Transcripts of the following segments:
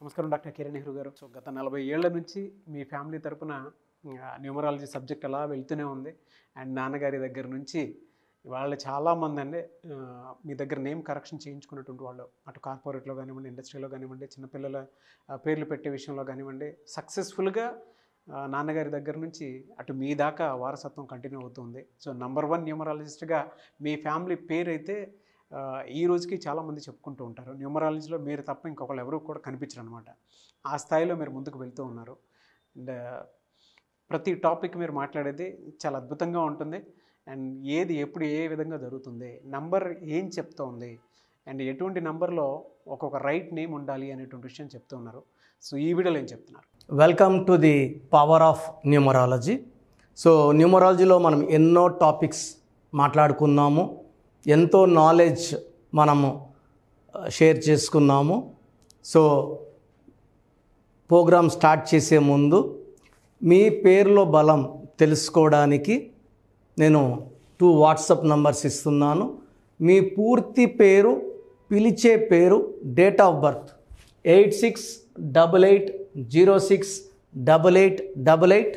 నమస్కారం డాక్టర్ కిరణ్ నెహ్రూ గారు. సో గత 40 ఏళ్ల నుంచి మీ ఫ్యామిలీ తరపున న్యూమరాలజీ సబ్జెక్ట్ అలా వెళ్తూనే ఉంది. అండ్ నాన్నగారి దగ్గర నుంచి వాళ్ళు చాలామంది అండి మీ దగ్గర నేమ్ కరెక్షన్ చేయించుకున్నటువంటి వాళ్ళు, అటు కార్పొరేట్లో కానివ్వండి, ఇండస్ట్రీలో కానివ్వండి, చిన్నపిల్లల పేర్లు పెట్టే విషయంలో కానివ్వండి, సక్సెస్ఫుల్గా నాన్నగారి దగ్గర నుంచి అటు మీ దాకా వారసత్వం కంటిన్యూ అవుతుంది. సో నంబర్ 1 న్యూమరాలజిస్ట్గా మీ ఫ్యామిలీ పేరు అయితే ఈ రోజుకి చాలామంది చెప్పుకుంటూ ఉంటారు. న్యూమరాలజీలో మీరు తప్ప ఇంకొకళ్ళు ఎవరు కూడా కనిపించరు అనమాట. ఆ స్థాయిలో మీరు ముందుకు వెళ్తూ ఉన్నారు. అండ్ ప్రతి టాపిక్ మీరు మాట్లాడేది చాలా అద్భుతంగా ఉంటుంది. అండ్ ఏది ఎప్పుడు ఏ విధంగా జరుగుతుంది, నంబర్ ఏం చెప్తోంది, అండ్ ఎటువంటి నంబర్లో ఒక్కొక్క రైట్ నేమ్ ఉండాలి అనేటువంటి విషయం చెప్తూ ఉన్నారు. సో ఈ వీడియోలో ఏం చెప్తున్నారు? Welcome to the power of numerology. So న్యూమరాలజీలో మనం ఎన్నో టాపిక్స్ మాట్లాడుకున్నాము, ఎంతో నాలెడ్జ్ మనము షేర్ చేసుకున్నాము. సో ప్రోగ్రామ్ స్టార్ట్ చేసే ముందు మీ పేరులో బలం తెలుసుకోవడానికి నేను 2 వాట్సాప్ నంబర్స్ ఇస్తున్నాను. మీ పూర్తి పేరు, పిలిచే పేరు, డేట్ ఆఫ్ బర్త్ 8688068888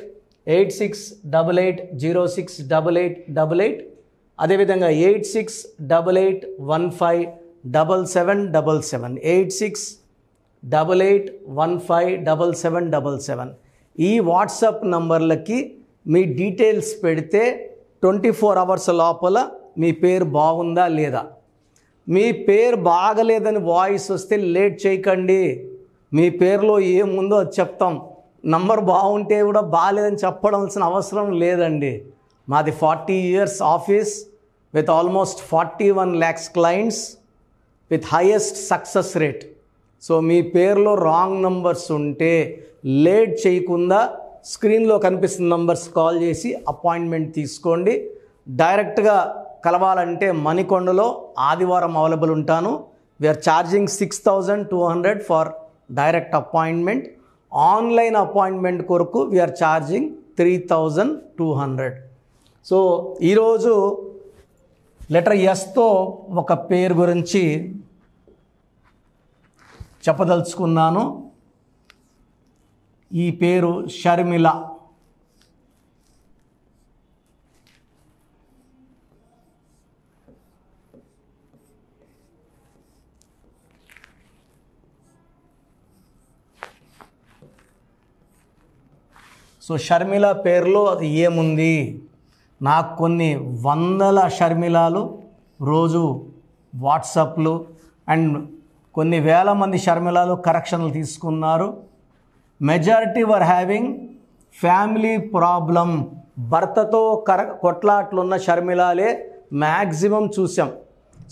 8688068888, అదేవిధంగా 8688157777 8688157777. ఈ వాట్సాప్ నంబర్లకి మీ డీటెయిల్స్ పెడితే 24 అవర్స్ లోపల మీ పేరు బాగుందా లేదా. మీ పేరు బాగలేదని వాయిస్ వస్తే లేట్ చేయకండి. మీ పేరులో ఏముందో అది చెప్తాం. నంబర్ బాగుంటే కూడా బాగాలేదని చెప్పడాల్సిన అవసరం లేదండి. మాది 40 years office with almost 41 lakhs clients with highest success rate. So మీ పేరులో రాంగ్ నంబర్స్ ఉంటే లేట్ చేయకుండా స్క్రీన్లో కనిపిస్తున్న నంబర్స్ కాల్ చేసి అపాయింట్మెంట్ తీసుకోండి. డైరెక్ట్గా కలవాలంటే మణికొండలో ఆదివారం అవైలబుల్ ఉంటాను. We are charging 6200 for direct appointment. Online appointment కొరకు వీఆర్ ఛార్జింగ్ 3200. సో ఈరోజు లెటర్ ఎస్తో ఒక పేరు గురించి చెప్పదలుచుకున్నాను. ఈ పేరు షర్మిల. సో షర్మిల పేరులో అది ఏముంది? నాకు కొన్ని వందల షర్మిలాలు రోజు వాట్సాప్లు అండ్ కొన్ని వేల మంది షర్మిలాలు కరెక్షన్లు తీసుకున్నారు. Majority were having family problem. భర్తతో కొట్లాట్లున్న షర్మిలాలే మ్యాక్సిమం చూసాం.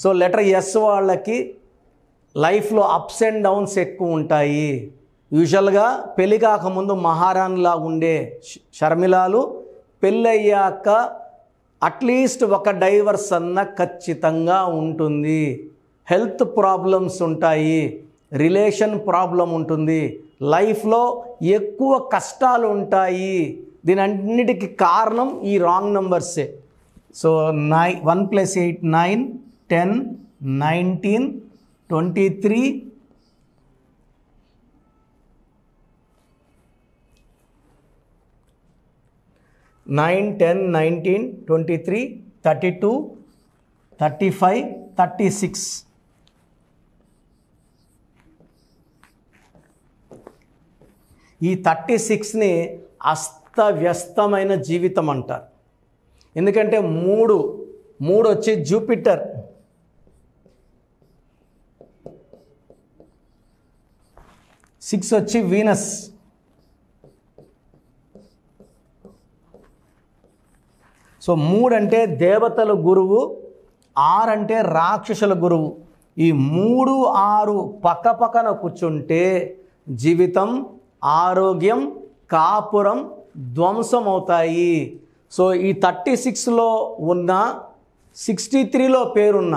సో లెటర్ ఎస్ వాళ్ళకి లైఫ్లో అప్స్ అండ్ డౌన్స్ ఎక్కువ ఉంటాయి. యూజువల్గా పెళ్ళి కాకముందు మహారాణిలా ఉండే షర్మిలాలు పెళ్ళయ్యాక అట్లీస్ట్ ఒక డైవర్స్ అన్న ఖచ్చితంగా ఉంటుంది. హెల్త్ ప్రాబ్లమ్స్ ఉంటాయి, రిలేషన్ ప్రాబ్లం ఉంటుంది, లైఫ్లో ఎక్కువ కష్టాలు ఉంటాయి. దీని అన్నిటికీ కారణం ఈ రాంగ్ నంబర్సే. సో 1 + 8 9 10 19 23 9 10 19 23 32 35 36. ఈ 36ని అస్తవ్యస్తమైన జీవితం అంటారు. ఎందుకంటే మూడు వచ్చి జూపిటర్, 6 వచ్చి వీనస్, సో 3 అంటే దేవతల గురువు, 6 అంటే రాక్షసుల గురువు. ఈ 3, 6 పక్కన కూర్చుంటే జీవితం, ఆరోగ్యం, కాపురం ధ్వంసం అవుతాయి. సో ఈ 36లో ఉన్న 63లో పేరున్న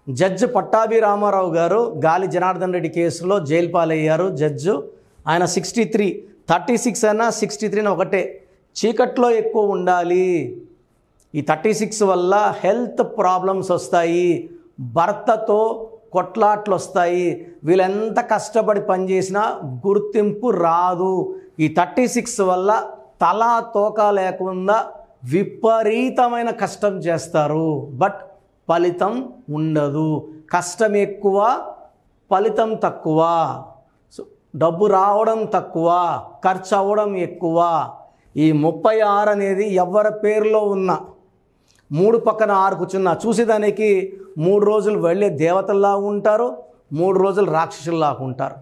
జడ్జ్ పట్టాభి రామారావు గారు గాలి జనార్దన్ రెడ్డి కేసులో జైలు పాలయ్యారు జడ్జు. ఆయన 63, 36 అయినా 63 ఒకటే. చీకట్లో ఎక్కువ ఉండాలి. ఈ 36 వల్ల హెల్త్ ప్రాబ్లమ్స్ వస్తాయి. భర్తతో కొట్లాట్లు వస్తాయి, వీళ్ళు ఎంత కష్టపడి పనిచేసినా గుర్తింపు రాదు. ఈ 36 వల్ల తలా తోక లేకుండా విపరీతమైన కష్టం చేస్తారు, బట్ ఫలితం ఉండదు. కష్టం ఎక్కువ, ఫలితం తక్కువ. సో డబ్బు రావడం తక్కువ, ఖర్చు అవ్వడం ఎక్కువ. ఈ 36 అనేది ఎవరి పేరులో ఉన్న 3 పక్కన 6 కూర్చున్నా చూసేదానికి 3 రోజులు వెళ్ళే దేవతల్లా ఉంటారు, 3 రోజులు రాక్షసుల్లాగా ఉంటారు.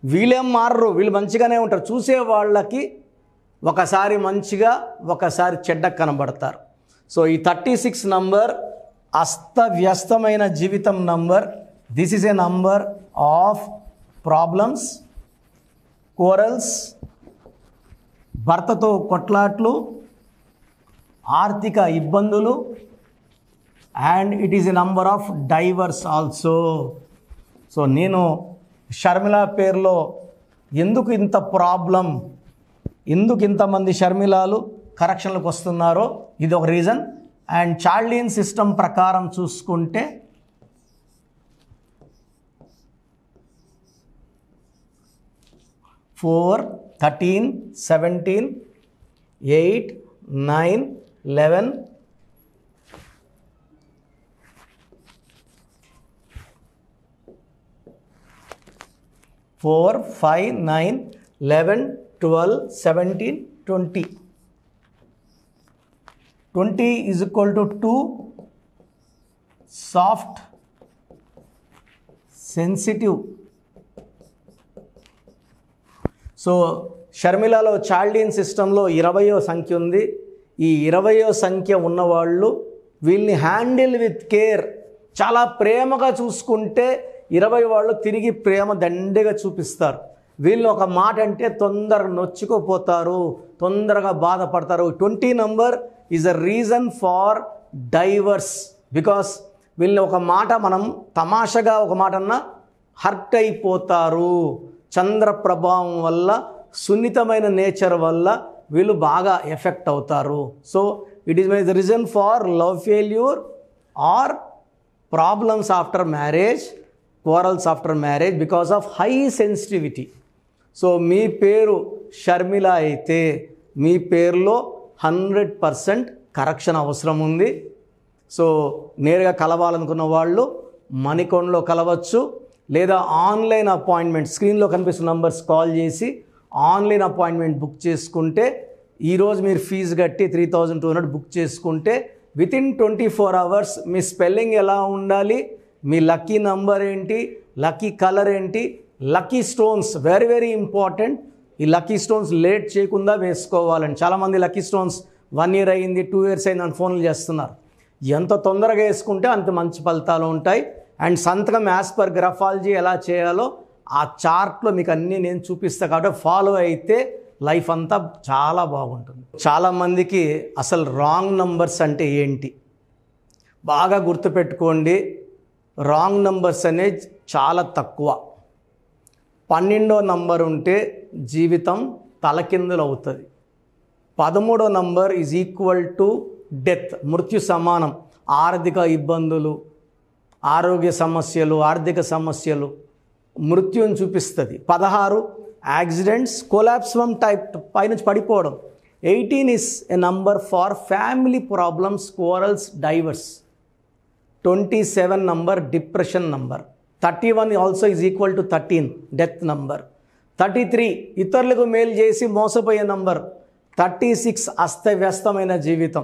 వీళ్ళేం మారరు, వీళ్ళు మంచిగానే ఉంటారు. చూసే వాళ్ళకి ఒకసారి మంచిగా, ఒకసారి చెడ్డ కనబడతారు. సో ఈ 36 నంబర్ అస్తవ్యస్తమైన జీవితం number. This is a number of problems, corals, భర్తతో కొట్లాట్లు, ఆర్థిక ఇబ్బందులు, and it is a number of divorce also. So నేను షర్మిల పేరులో ఎందుకు ఇంత ప్రాబ్లం, ఎందుకు ఇంతమంది షర్మిలాలు కరెక్షన్లకు వస్తున్నారో ఇది ఒక రీజన్. అండ్ చార్లియన్ సిస్టమ్ ప్రకారం చూసుకుంటే 4, 13, 17, 8, 9, 11, 4, 5, 9, 11, 12, 17, 20. 20 is equal to 2, soft, sensitive. So షర్మిలలో చార్లియన్ సిస్టంలో 20వ సంఖ్య ఉంది. ఈ 20వ సంఖ్య ఉన్నవాళ్ళు వీళ్ళని హ్యాండిల్ విత్ కేర్, చాలా ప్రేమగా చూసుకుంటే 20 వాళ్ళు తిరిగి ప్రేమ దండిగా చూపిస్తారు. వీళ్ళు ఒక మాట అంటే తొందరగా నొచ్చుకోపోతారు, తొందరగా బాధపడతారు. 20 number is a reason far divorce. Because వీళ్ళని ఒక మాట మనం తమాషగా ఒక మాట అన్నా హర్ట్ అయిపోతారు. చంద్ర ప్రభావం వల్ల, సున్నితమైన నేచర్ వల్ల వీళ్ళు బాగా ఎఫెక్ట్ అవుతారు. So it is my the reason for love failure or problems after marriage, quarrels after marriage because of high sensitivity. So మీ పేరు షర్మిల అయితే మీ పేరులో 100% కరెక్షన్ అవసరం ఉంది. సో నేరుగా కలవాలనుకున్న వాళ్ళు మణికొండలో కలవచ్చు, లేదా ఆన్లైన్ అపాయింట్మెంట్ స్క్రీన్లో కనిపిస్తున్న నంబర్స్ కాల్ చేసి ఆన్లైన్ అపాయింట్మెంట్ బుక్ చేసుకుంటే, ఈరోజు మీరు ఫీజు కట్టి 3200 బుక్ చేసుకుంటే వితిన్ 24 hours మీ స్పెల్లింగ్ ఎలా ఉండాలి, మీ లక్కీ నంబర్ ఏంటి, లక్కీ కలర్ ఏంటి, lucky stones very very important. ఈ లక్కీ స్టోన్స్ లేట్ చేయకుండా వేసుకోవాలండి. చాలామంది లక్కీ స్టోన్స్ 1 year అయింది, 2 years అయింది అని ఫోన్లు చేస్తున్నారు. ఎంత తొందరగా వేసుకుంటే అంత మంచి ఫలితాలు ఉంటాయి. అండ్ సంతకం యాజ్ పర్ గ్రఫాలజీ ఎలా చేయాలో ఆ చార్ట్లో మీకు అన్నీ నేను చూపిస్తాను, కాబట్టి ఫాలో అయితే లైఫ్ అంతా చాలా బాగుంటుంది. చాలామందికి అసలు రాంగ్ నంబర్స్ అంటే ఏంటి బాగా గుర్తుపెట్టుకోండి. రాంగ్ నంబర్స్ అనేది చాలా తక్కువ. 12వ నంబర్ ఉంటే జీవితం తలకిందులు అవుతుంది. 13వ number is equal to death, మృత్యు సమానం. ఆర్థిక ఇబ్బందులు, ఆరోగ్య సమస్యలు, ఆర్థిక సమస్యలు, మృత్యుని చూపిస్తుంది. 16 యాక్సిడెంట్స్, కొలాప్స్ ఫ్రమ్ టైప్ పైనుంచి పడిపోవడం. 18 is a number far family problems, quarrels, divorce. 27 number depression number. 31 also is equal to 13 death number. 33 ఇతరులకు మేలు చేసి మోసపోయే నంబర్. 36 అస్తవ్యస్తమైన జీవితం.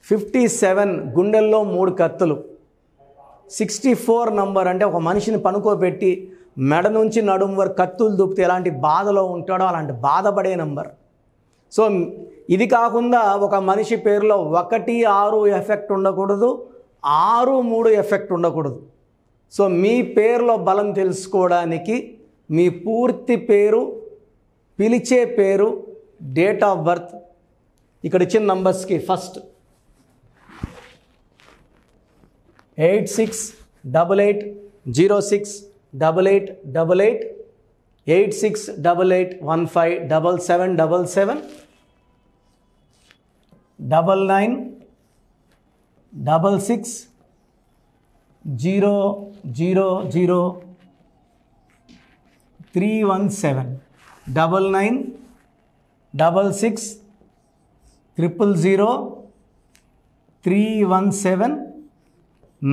57 గుండెల్లో 3 కత్తులు. 64 నంబర్ అంటే ఒక మనిషిని పనుకోబెట్టి మెడ నుంచి నడుము వరకు కత్తులు దూపితే ఎలాంటి బాధలో ఉంటాడో అలాంటి బాధపడే నంబర్. సో ఇది కాకుండా ఒక మనిషి పేరులో 1, 6 ఎఫెక్ట్ ఉండకూడదు, 6, 3 ఎఫెక్ట్ ఉండకూడదు. సో మీ పేరులో బలం తెలుసుకోవడానికి మీ పూర్తి పేరు, పిలిచే పేరు, డేట్ ఆఫ్ బర్త్, ఇక్కడ ఇచ్చిన నంబర్స్కి ఫస్ట్ 8688068888, 8688157777, 9966 317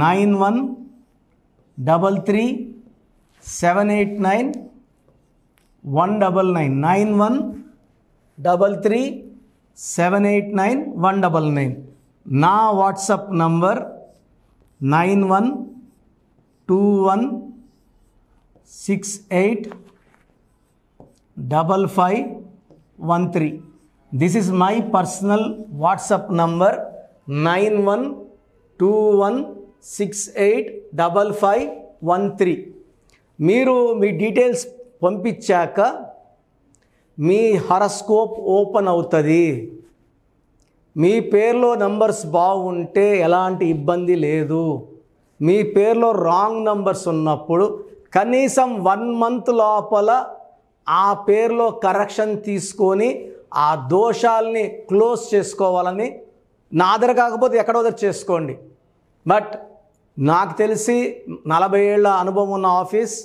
913789199 నా WhatsApp number 9121685513. This is my personal WhatsApp number 9121685513. మీరు మీ డీటెయిల్స్ పంపించాక మీ హరస్కోప్ ఓపెన్ అవుతుంది. మీ పేరులో నంబర్స్ బాగుంటే ఎలాంటి ఇబ్బంది లేదు. మీ పేరులో రాంగ్ నంబర్స్ ఉన్నప్పుడు కనీసం 1 month లోపల ఆ పేరులో కరెక్షన్ తీసుకొని ఆ దోషాలని క్లోజ్ చేసుకోవాలని, నా దగ్గర కాకపోతే ఎక్కడో దగ్గర చేసుకోండి. బట్ నాకు తెలిసి 40 ఏళ్ళ అనుభవం ఉన్న ఆఫీస్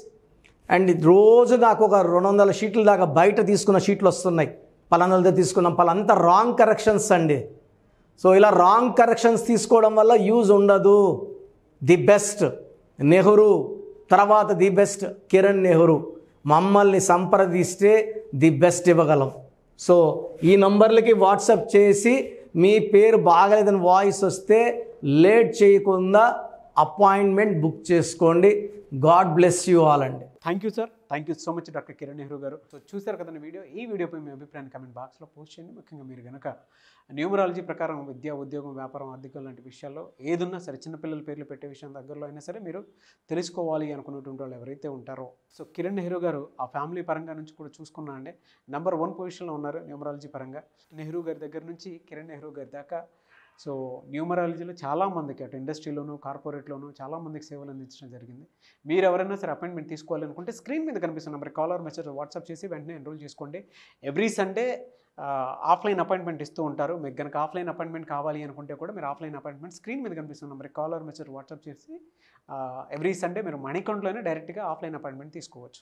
అండ్ రోజు నాకు ఒక 200 షీట్ల దాకా బయట తీసుకున్న షీట్లు వస్తున్నాయి. పలానాలతో తీసుకున్నాం, పలాంతా రాంగ్ కరెక్షన్స్ అండి. సో ఇలా రాంగ్ కరెక్షన్స్ తీసుకోవడం వల్ల యూజ్ ఉండదు. ది బెస్ట్ నెహ్రూ, తర్వాత ది బెస్ట్ కిరణ్ నెహ్రూ, మమ్మల్ని సంప్రదిస్తే ది బెస్ట్ ఇవ్వగలం. సో ఈ నంబర్లకి వాట్సాప్ చేసి మీ పేరు బాగలేదని వాయిస్ వస్తే లేట్ చేయకుండా అపాయింట్మెంట్ బుక్ చేసుకోండి. గాడ్ బ్లెస్ యూ ఆల్ అండి. Thank you sir, thank you so much doctor Kiran Nehru గారు. సో చూసారు కదండి వీడియో. ఈ వీడియోపై మీ అభిప్రాయాన్ని కమెంట్ బాక్స్లో పోస్ట్ చేయండి. ముఖ్యంగా మీరు కనుక న్యూమరాలజీ ప్రకారం విద్య, ఉద్యోగం, వ్యాపారం, ఆర్థికం లాంటి విషయాల్లో ఏదున్నా సరే, చిన్నపిల్లల పేర్లు పెట్టే విషయం దగ్గరలో అయినా సరే మీరు తెలుసుకోవాలి అనుకున్నటువంటి వాళ్ళు ఎవరైతే ఉంటారో, సో కిరణ్ నెహ్రూ గారు ఆ ఫ్యామిలీ పరంగా నుంచి కూడా చూసుకున్నా అండి నెంబర్ 1 పొజిషన్లో ఉన్నారు న్యూమరాలజీ పరంగా. నెహ్రూ గారి దగ్గర నుంచి కిరణ్ నెహ్రూ గారి దాకా సో న్యూమరాలజీలో చాలామందికి అటు ఇండస్ట్రీలోను, కార్పొరేట్లోను చాలామందికి సేవలు అందించడం జరిగింది. మీరు ఎవరైనా సరే అపాయింట్మెంట్ తీసుకోవాలనుకుంటే స్క్రీన్ మీద కనిపిస్తున్న number call or message WhatsApp చేసి వెంటనే ఎన్రోల్ చేసుకోండి. ఎవ్రీ సండే ఆఫ్లైన్ అపాయింట్మెంట్ ఇస్తూ ఉంటారు. మీకు కనుక ఆఫ్లైన్ అపాయింట్మెంట్ కావాలి అనుకుంటే కూడా మీరు ఆఫ్లైన్ అపాయింట్మెంట్ స్క్రీన్ మీద కనిపిస్తున్న number call or message WhatsApp చేసి ఎవ్రీ సండే మీరు మణికంట్లోనే డైరెక్ట్గా ఆఫ్లైన్ అపాయింట్మెంట్ తీసుకోవచ్చు.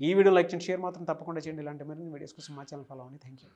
ఈ వీడియో లైక్ చేయండి, షేర్ మాత్రం తప్పకుండా చేయండి. ఇలాంటి మరిన్ని వీడియోస్ కోసం మా ఛానల్ ఫాలో అవ్వండి. Thank you.